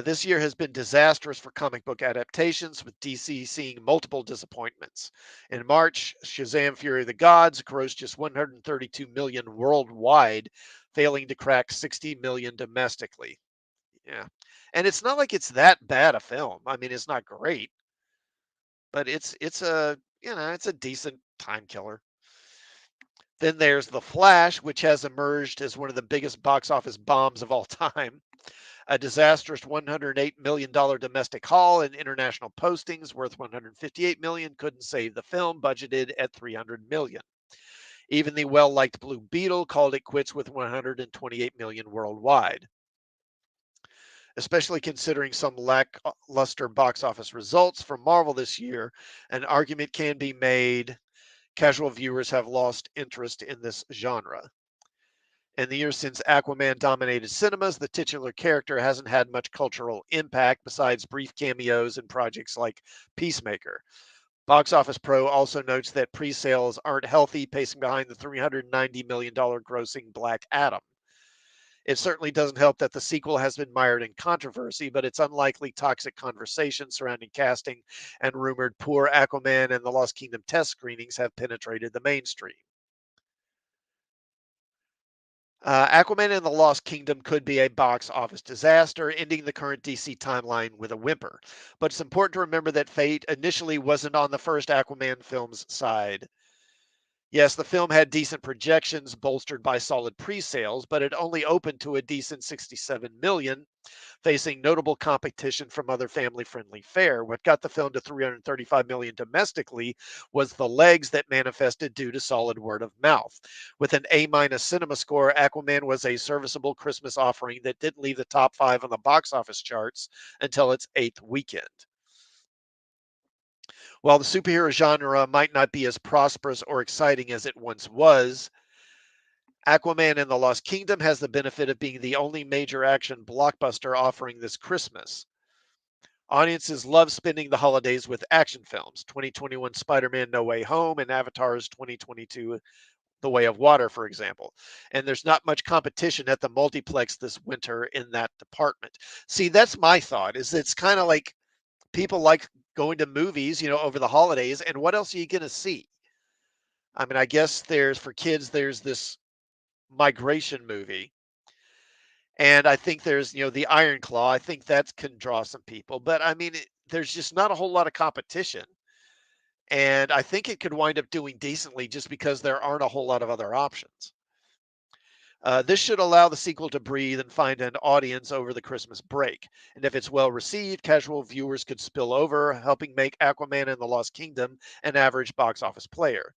This year has been disastrous for comic book adaptations, with DC seeing multiple disappointments. In March, Shazam Fury of the Gods grossed just 132 million worldwide, failing to crack 60 million domestically. Yeah. And it's not like it's that bad a film. I mean, it's not great, but it's a, it's a decent time killer. Then there's The Flash, which has emerged as one of the biggest box office bombs of all time. A disastrous $108 million domestic haul and international postings worth 158 million couldn't save the film, budgeted at 300 million. Even the well-liked Blue Beetle called it quits with 128 million worldwide. Especially considering some lackluster box office results from Marvel this year, an argument can be made casual viewers have lost interest in this genre. In the years since Aquaman dominated cinemas, the titular character hasn't had much cultural impact besides brief cameos in projects like Peacemaker. Box Office Pro also notes that pre sales aren't healthy, pacing behind the $390 million grossing Black Adam. It certainly doesn't help that the sequel has been mired in controversy, but it's unlikely toxic conversation surrounding casting and rumored poor Aquaman and the Lost Kingdom test screenings have penetrated the mainstream. Aquaman and the Lost Kingdom could be a box office disaster, ending the current DC timeline with a whimper. But it's important to remember that fate initially wasn't on the first Aquaman film's side. Yes, the film had decent projections bolstered by solid pre-sales, but it only opened to a decent 67 million, facing notable competition from other family-friendly fare. What got the film to 335 million domestically was the legs that manifested due to solid word of mouth. With an A- cinema score, Aquaman was a serviceable Christmas offering that didn't leave the top 5 on the box office charts until its 8th weekend. While the superhero genre might not be as prosperous or exciting as it once was, Aquaman and the Lost Kingdom has the benefit of being the only major action blockbuster offering this Christmas. Audiences love spending the holidays with action films. 2021 Spider-Man No Way Home and Avatar's 2022 The Way of Water, for example. And there's not much competition at the multiplex this winter in that department. See, that's my thought, is it's kind of like people like going to movies, over the holidays, and what else are you going to see? I mean, I guess there's for kids, there's this migration movie. And I think there's, the Iron Claw. I think that can draw some people. But I mean, there's just not a whole lot of competition. And I think it could wind up doing decently just because there aren't a whole lot of other options. This should allow the sequel to breathe and find an audience over the Christmas break. And if it's well received, casual viewers could spill over, helping make Aquaman and the Lost Kingdom an average box office player.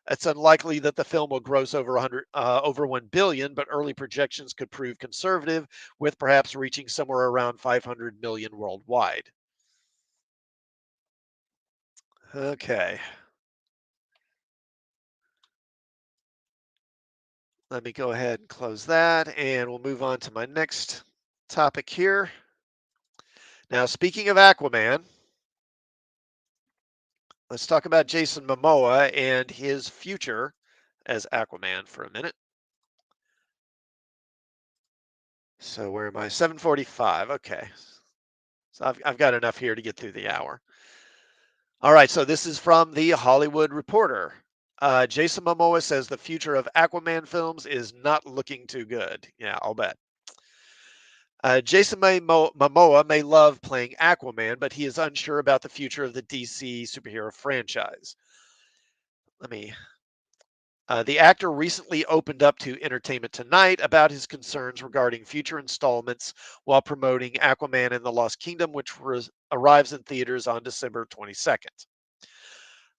It's unlikely that the film will gross over 1 billion, but early projections could prove conservative, with perhaps reaching somewhere around 500 million worldwide. Okay, let me go ahead and close that, and we'll move on to my next topic here. Now, speaking of Aquaman, let's talk about Jason Momoa and his future as Aquaman for a minute. So where am I? 7:45. Okay. So I've got enough here to get through the hour. All right, so this is from the Hollywood Reporter. Jason Momoa says the future of Aquaman films is not looking too good. Yeah, I'll bet. Momoa may love playing Aquaman, but he is unsure about the future of the DC superhero franchise. Let me. The actor recently opened up to Entertainment Tonight about his concerns regarding future installments while promoting Aquaman and the Lost Kingdom, which arrives in theaters on December 22nd.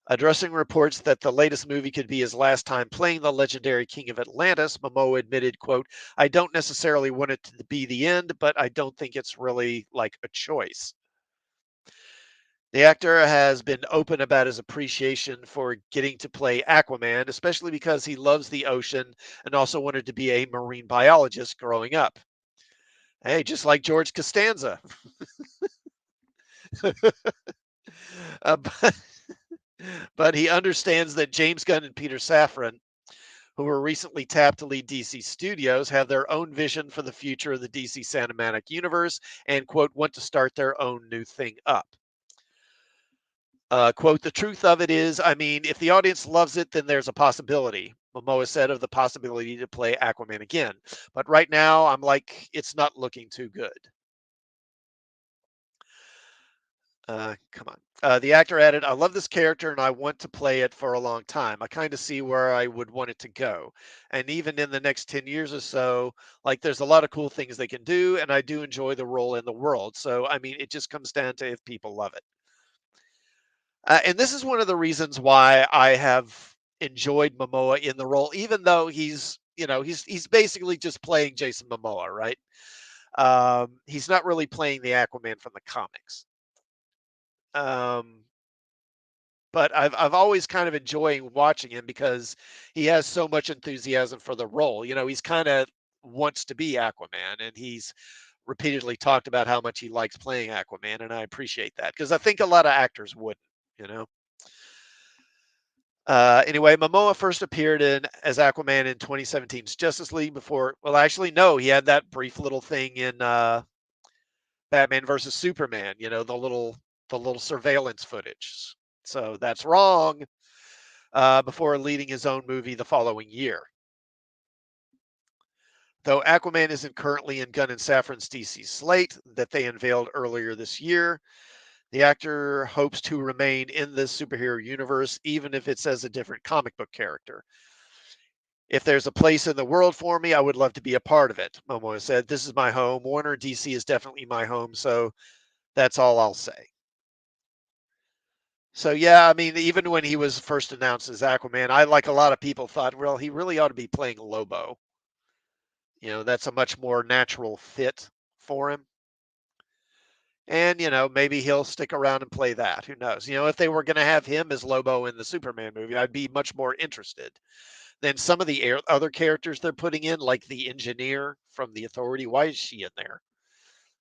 Addressing reports that the latest movie could be his last time playing the legendary King of Atlantis, Momoa admitted, quote, I don't necessarily want it to be the end, but I don't think it's really like a choice. The actor has been open about his appreciation for getting to play Aquaman, especially because he loves the ocean and also wanted to be a marine biologist growing up. Hey, just like George Costanza. But, but he understands that James Gunn and Peter Safran, who were recently tapped to lead DC Studios, have their own vision for the future of the DC cinematic universe and, quote, want to start their own new thing up. Quote, the truth of it is, I mean, if the audience loves it, then there's a possibility. Momoa said of the possibility to play Aquaman again. But right now, I'm like, it's not looking too good. Come on. The actor added, I love this character and I want to play it for a long time. I kind of see where I would want it to go. And even in the next 10 years or so, like there's a lot of cool things they can do. And I do enjoy the role in the world. So, I mean, it just comes down to if people love it. And this is one of the reasons why I have enjoyed Momoa in the role, even though he's basically just playing Jason Momoa, right? He's not really playing the Aquaman from the comics. Um, but I've always kind of enjoying watching him because he has so much enthusiasm for the role. He's kind of wants to be Aquaman, and he's repeatedly talked about how much he likes playing Aquaman, and I appreciate that because I think a lot of actors wouldn't, you know. Anyway, Momoa first appeared in as Aquaman in 2017's Justice League before. Well, actually, no, he had that brief little thing in Batman versus Superman. The little surveillance footage. So that's wrong. Before leading his own movie the following year. Though Aquaman isn't currently in Gunn and Safran's DC slate that they unveiled earlier this year, the actor hopes to remain in the superhero universe, even if it's as a different comic book character. If there's a place in the world for me, I would love to be a part of it, Momoa said. This is my home. Warner DC is definitely my home, so that's all I'll say. So yeah, I mean, even when he was first announced as Aquaman, I like a lot of people thought, well, he really ought to be playing Lobo. That's a much more natural fit for him. And, maybe he'll stick around and play that. Who knows? If they were going to have him as Lobo in the Superman movie, I'd be much more interested than some of the other characters they're putting in, like the engineer from the Authority. Why is she in there?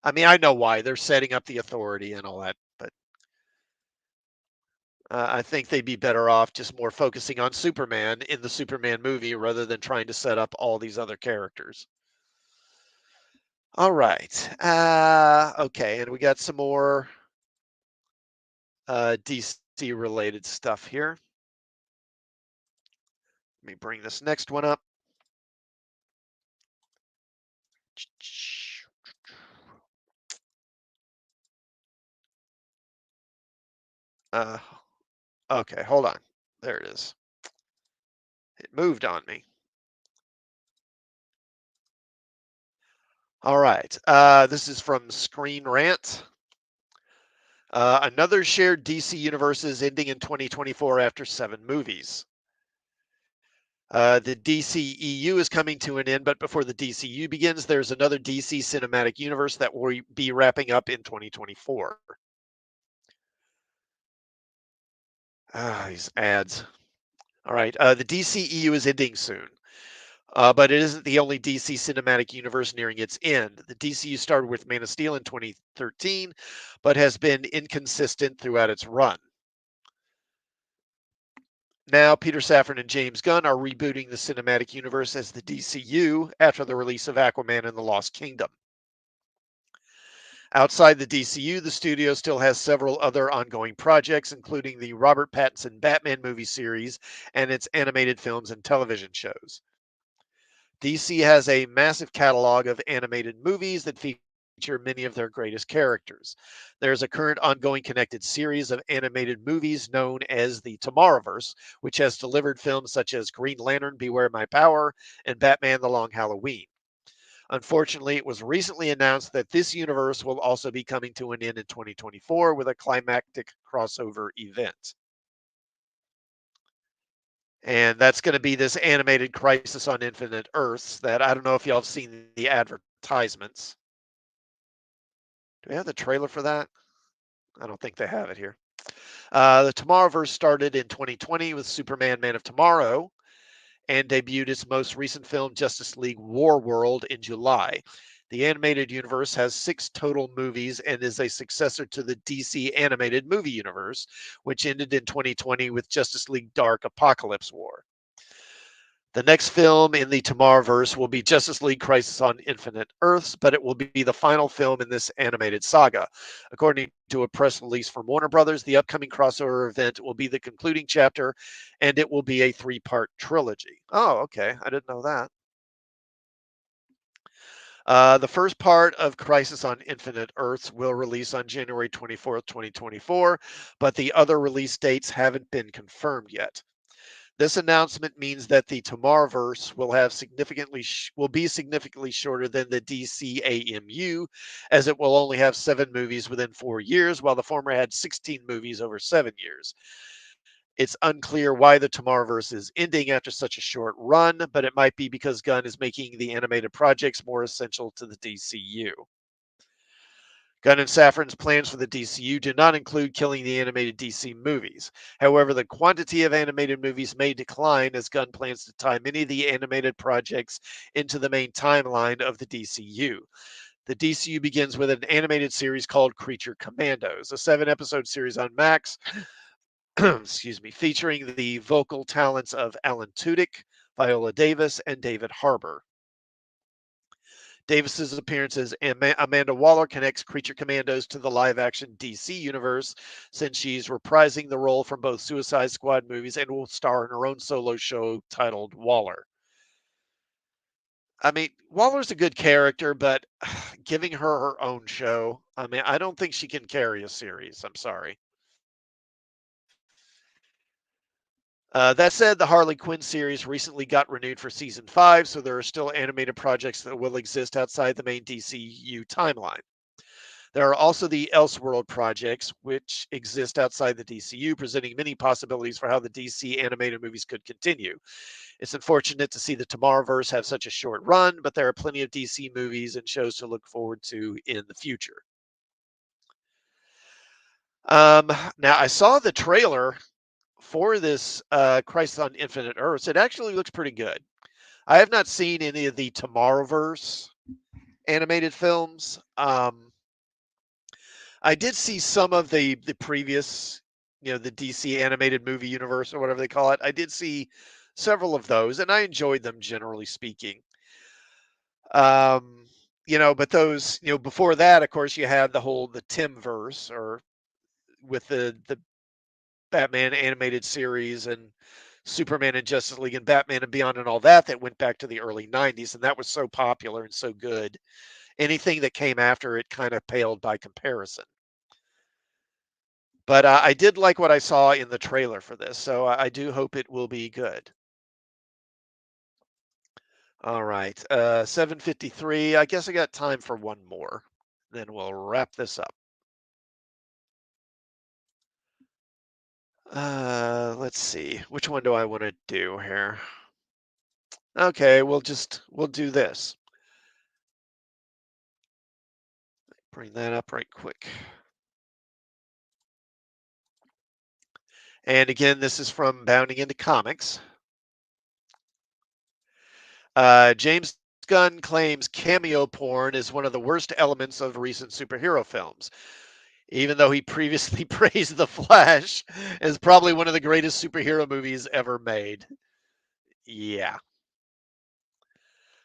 I mean, I know why. They're setting up the Authority and all that, but I think they'd be better off just more focusing on Superman in the Superman movie rather than trying to set up all these other characters. All right. Okay, and we got some more DC related stuff here. Let me bring this next one up. Uh, okay, hold on. There it is. It moved on me. All right. This is from Screen Rant. Another shared DC universe is ending in 2024 after 7 movies. The DCEU is coming to an end, but before the DCU begins, there's another DC cinematic universe that will be wrapping up in 2024. These ads. All right. The DCEU is ending soon. But it isn't the only DC cinematic universe nearing its end. The DCU started with Man of Steel in 2013, but has been inconsistent throughout its run. Now, Peter Safran and James Gunn are rebooting the cinematic universe as the DCU after the release of Aquaman and the Lost Kingdom. Outside the DCU, the studio still has several other ongoing projects, including the Robert Pattinson Batman movie series and its animated films and television shows. DC has a massive catalog of animated movies that feature many of their greatest characters. There's a current ongoing connected series of animated movies known as the Tomorrowverse, which has delivered films such as Green Lantern, Beware My Power, and Batman The Long Halloween. Unfortunately, it was recently announced that this universe will also be coming to an end in 2024 with a climactic crossover event. And that's going to be this animated Crisis on Infinite Earths that I don't know if y'all have seen the advertisements. Do we have the trailer for that? I don't think they have it here. The Tomorrowverse started in 2020 with Superman Man of Tomorrow and debuted its most recent film, Justice League War World, in July. The animated universe has 6 total movies and is a successor to the DC animated movie universe, which ended in 2020 with Justice League Dark Apocalypse War. The next film in the Tomorrowverse will be Justice League Crisis on Infinite Earths, but it will be the final film in this animated saga. According to a press release from Warner Brothers, the upcoming crossover event will be the concluding chapter, and it will be a 3-part trilogy. Oh, okay. I didn't know that. The first part of Crisis on Infinite Earths will release on January 24th, 2024, but the other release dates haven't been confirmed yet. This announcement means that the Tomorrowverse will be significantly shorter than the DCAMU, as it will only have 7 movies within 4 years, while the former had 16 movies over 7 years. It's unclear why the Tomorrowverse is ending after such a short run, but it might be because Gunn is making the animated projects more essential to the DCU. Gunn and Safran's plans for the DCU do not include killing the animated DC movies. However, the quantity of animated movies may decline as Gunn plans to tie many of the animated projects into the main timeline of the DCU. The DCU begins with an animated series called Creature Commandos, a 7-episode series on Max, excuse me, featuring the vocal talents of Alan Tudyk, Viola Davis, and David Harbour. Davis's appearance as Amanda Waller connects Creature Commandos to the live-action DC universe, since she's reprising the role from both Suicide Squad movies and will star in her own solo show titled Waller. I mean, Waller's a good character, but giving her her own show, I mean, I don't think she can carry a series. I'm sorry. That said, the Harley Quinn series recently got renewed for season 5, so there are still animated projects that will exist outside the main DCU timeline. There are also the Elseworld projects, which exist outside the DCU, presenting many possibilities for how the DC animated movies could continue. It's unfortunate to see the Tomorrowverse have such a short run, but there are plenty of DC movies and shows to look forward to in the future. Now, I saw the trailer for this Crisis on Infinite Earths. It actually looks pretty good. I have not seen any of the Tomorrowverse animated films. I did see some of the previous, the DC animated movie universe or whatever they call it. I did see several of those, and I enjoyed them generally speaking. Um, but those, before that, of course, you had the Timverse, or with the Batman animated series and Superman and Justice League and Batman and Beyond and all that went back to the early 90s, and that was so popular and so good. Anything that came after it kind of paled by comparison. But I did like what I saw in the trailer for this, so I do hope it will be good. All right, 7:53. I guess I got time for one more. Then we'll wrap this up. Let's see. Which one do I want to do here? Okay, we'll do this. Bring that up right quick. And again, this is from Bounding into Comics. James Gunn claims cameo porn is one of the worst elements of recent superhero films, even though he previously praised The Flash as probably one of the greatest superhero movies ever made. Yeah.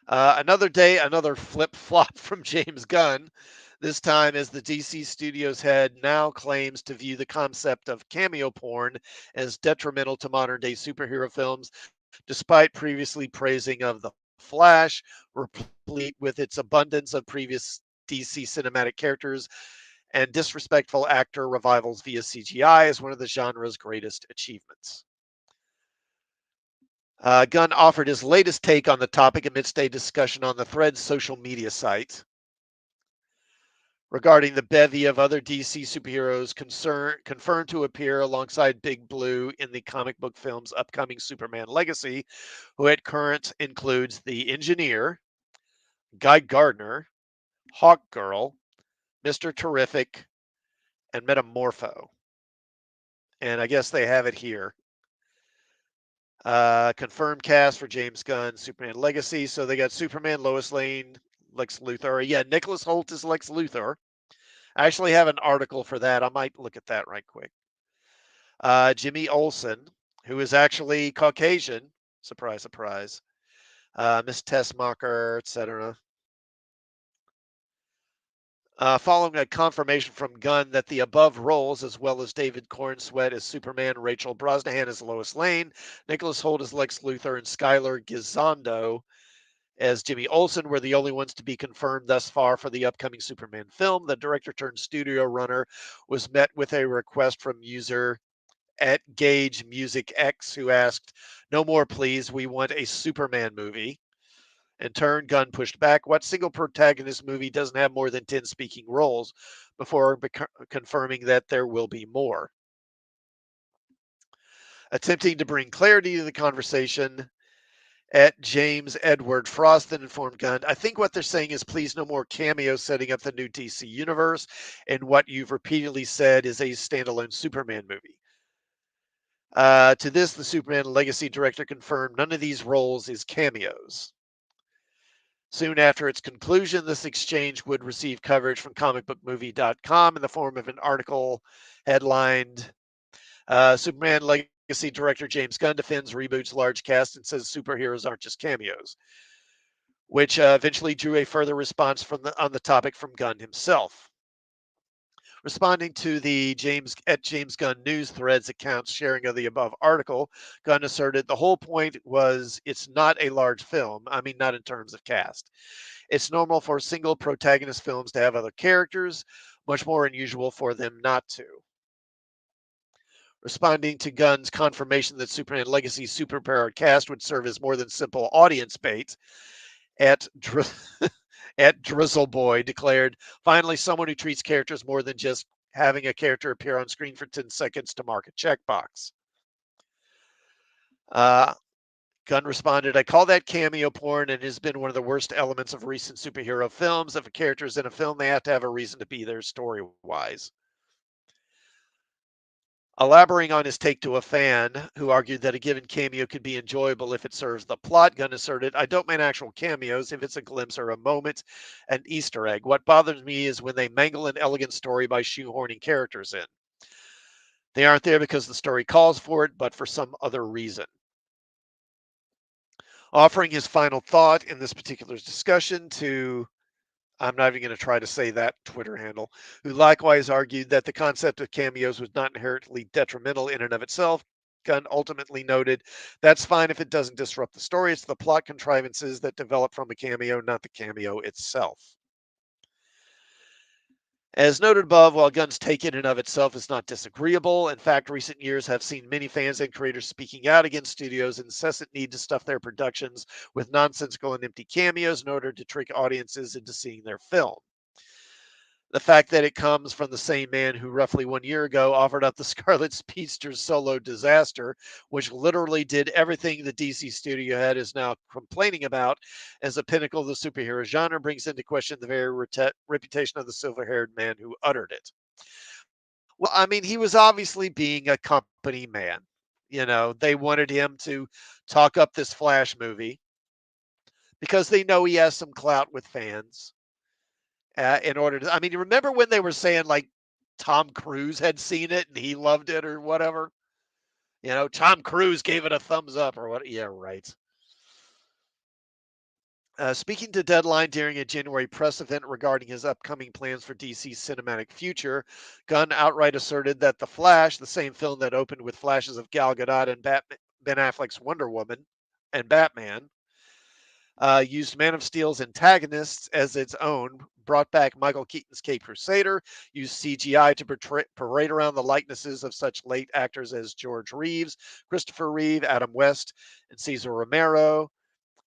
Another day, another flip flop from James Gunn. This time as the DC Studios head now claims to view the concept of cameo porn as detrimental to modern day superhero films, despite previously praising of The Flash, replete with its abundance of previous DC cinematic characters and disrespectful actor revivals via CGI as one of the genre's greatest achievements. Gunn offered his latest take on the topic amidst a discussion on the Threads social media site regarding the bevy of other DC superheroes confirmed to appear alongside Big Blue in the comic book film's upcoming Superman Legacy, who at current includes the Engineer, Guy Gardner, Hawkgirl, Mr. Terrific, and Metamorpho. And I guess they have it here. Confirmed cast for James Gunn, Superman Legacy. So they got Superman, Lois Lane, Lex Luthor. Yeah, Nicholas Hoult is Lex Luthor. I actually have an article for that. I might look at that right quick. Jimmy Olsen, who is actually Caucasian. Surprise, surprise. Miss Tessmacher, etc. Following a confirmation from Gunn that the above roles, as well as David Cornsweet as Superman, Rachel Brosnahan as Lois Lane, Nicholas Hoult as Lex Luthor, and Skylar Gisondo as Jimmy Olsen, were the only ones to be confirmed thus far for the upcoming Superman film, the director turned studio runner was met with a request from user at Gage Music X, who asked, "No more, please. We want a Superman movie." In turn, Gunn pushed back. What single protagonist movie doesn't have more than 10 speaking roles before confirming that there will be more? Attempting to bring clarity to the conversation, at James Edward Frost then informed Gunn, "I think what they're saying is please no more cameos setting up the new DC universe, and what you've repeatedly said is a standalone Superman movie." To this, the Superman Legacy director confirmed none of these roles is cameos. Soon after its conclusion, this exchange would receive coverage from comicbookmovie.com in the form of an article headlined, Superman Legacy director James Gunn defends reboot's large cast and says superheroes aren't just cameos, which eventually drew a further response on the topic from Gunn himself. Responding to the James Gunn news threads accounts sharing of the above article, Gunn asserted the whole point was it's not a large film. I mean, not in terms of cast. It's normal for single protagonist films to have other characters, much more unusual for them not to. Responding to Gunn's confirmation that Superman Legacy's superpowered cast would serve as more than simple audience bait, at at Drizzleboy declared, "Finally, someone who treats characters more than just having a character appear on screen for 10 seconds to mark a checkbox." Uh, Gunn responded, "I call that cameo porn, and it has been one of the worst elements of recent superhero films. If a character is in a film, they have to have a reason to be there story wise." Elaborating on his take to a fan who argued that a given cameo could be enjoyable if it serves the plot, Gunn asserted, "I don't mean actual cameos if it's a glimpse or a moment, an Easter egg. What bothers me is when they mangle an elegant story by shoehorning characters in. They aren't there because the story calls for it, but for some other reason." Offering his final thought in this particular discussion to, I'm not even going to try to say that Twitter handle, who likewise argued that the concept of cameos was not inherently detrimental in and of itself, Gunn ultimately noted, "That's fine if it doesn't disrupt the story. It's the plot contrivances that develop from a cameo, not the cameo itself." As noted above, while Gunn's take in and of itself is not disagreeable, in fact, recent years have seen many fans and creators speaking out against studios' incessant need to stuff their productions with nonsensical and empty cameos in order to trick audiences into seeing their film. The fact that it comes from the same man who roughly 1 year ago offered up the Scarlet Speedster's solo disaster, which literally did everything the DC studio head is now complaining about as a pinnacle of the superhero genre, brings into question the very reputation of the silver-haired man who uttered it. Well, I mean, he was obviously being a company man. They wanted him to talk up this Flash movie because they know he has some clout with fans. In order to, I mean, you remember when they were saying like Tom Cruise had seen it and he loved it or whatever? Tom Cruise gave it a thumbs up or what? Yeah, right. Speaking to Deadline during a January press event regarding his upcoming plans for DC's cinematic future, Gunn outright asserted that The Flash, the same film that opened with flashes of Gal Gadot and Ben Affleck's Wonder Woman and Batman, used Man of Steel's antagonists as its own, brought back Michael Keaton's Cape Crusader, used CGI to parade around the likenesses of such late actors as George Reeves, Christopher Reeve, Adam West, and Cesar Romero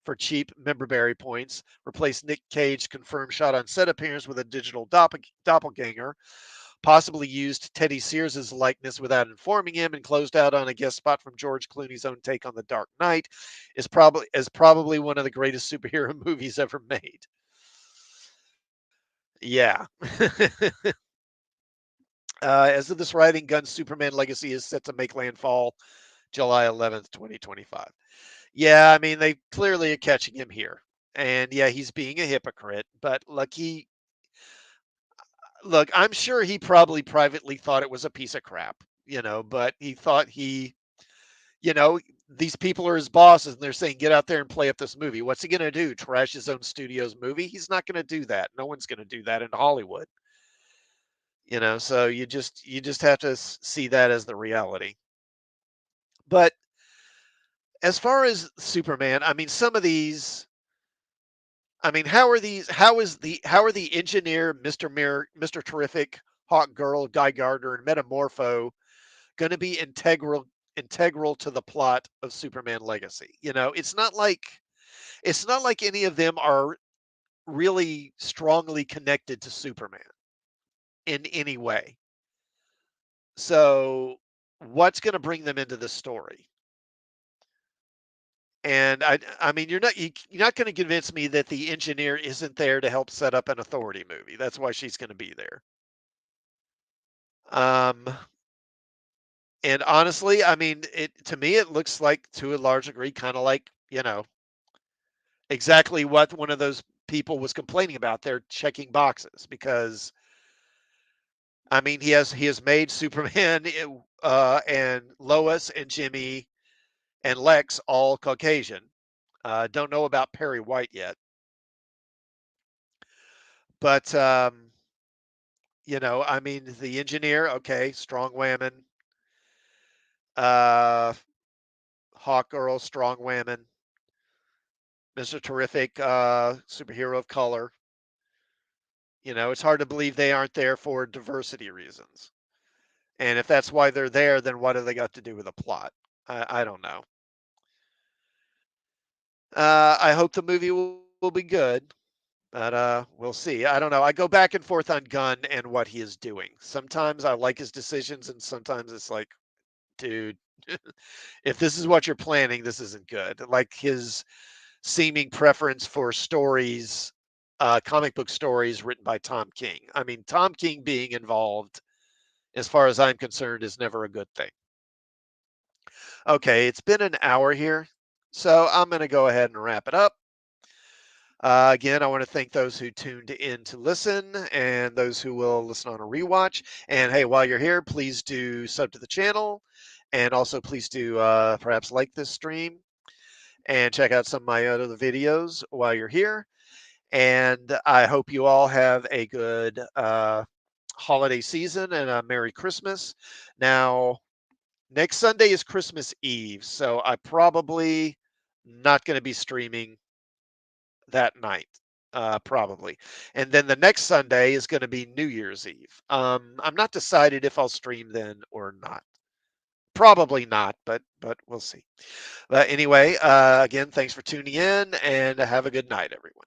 for cheap memberberry points, replaced Nick Cage confirmed shot on set appearance with a digital doppelganger, possibly used Teddy Sears' likeness without informing him, and closed out on a guest spot from George Clooney's own take on The Dark Knight, is probably one of the greatest superhero movies ever made. Yeah. As of this writing, Gunn's Superman Legacy is set to make landfall July 11th, 2025. Yeah, I mean, they clearly are catching him here. And yeah, he's being a hypocrite, but look, I'm sure he probably privately thought it was a piece of crap, but he thought you know, these people are his bosses and they're saying, get out there and play up this movie. What's he going to do? Trash his own studio's movie? He's not going to do that. No one's going to do that in Hollywood, so you just have to see that as the reality. But as far as Superman, I mean, some of these, I mean, how are the engineer, Mr. Mirror, Mr. Terrific, Hawk Girl, Guy Gardner, and Metamorpho going to be integral to the plot of Superman Legacy? It's not like any of them are really strongly connected to Superman in any way. So, what's going to bring them into the story? And I mean, you're not going to convince me that the engineer isn't there to help set up an Authority movie. That's why she's going to be there. Um, and honestly, I mean, to me, it looks like to a large degree, kind of like exactly what one of those people was complaining about. They're checking boxes because I mean, he has made Superman and Lois and Jimmy and Lex all Caucasian. Don't know about Perry White yet, but I mean, the engineer, okay, strong woman, uh, Hawk Girl, strong woman, Mr. Terrific, superhero of color. It's hard to believe they aren't there for diversity reasons. And if that's why they're there, then what do they got to do with the plot? I don't know. I hope the movie will be good, but we'll see. I don't know. I go back and forth on Gunn and what he is doing. Sometimes I like his decisions, and sometimes it's like, dude, if this is what you're planning, this isn't good. Like his seeming preference for stories, comic book stories written by Tom King. I mean, Tom King being involved, as far as I'm concerned, is never a good thing. Okay, it's been an hour here, so I'm going to go ahead and wrap it up. Again, I want to thank those who tuned in to listen and those who will listen on a rewatch. And hey, while you're here, please do sub to the channel. And also, please do perhaps like this stream and check out some of my other videos while you're here. And I hope you all have a good holiday season and a Merry Christmas. Now, next Sunday is Christmas Eve, so I probably not going to be streaming that night, probably. And then the next Sunday is going to be New Year's Eve. I'm not decided if I'll stream then or not. Probably not, but we'll see. But anyway, again, thanks for tuning in, and have a good night, everyone.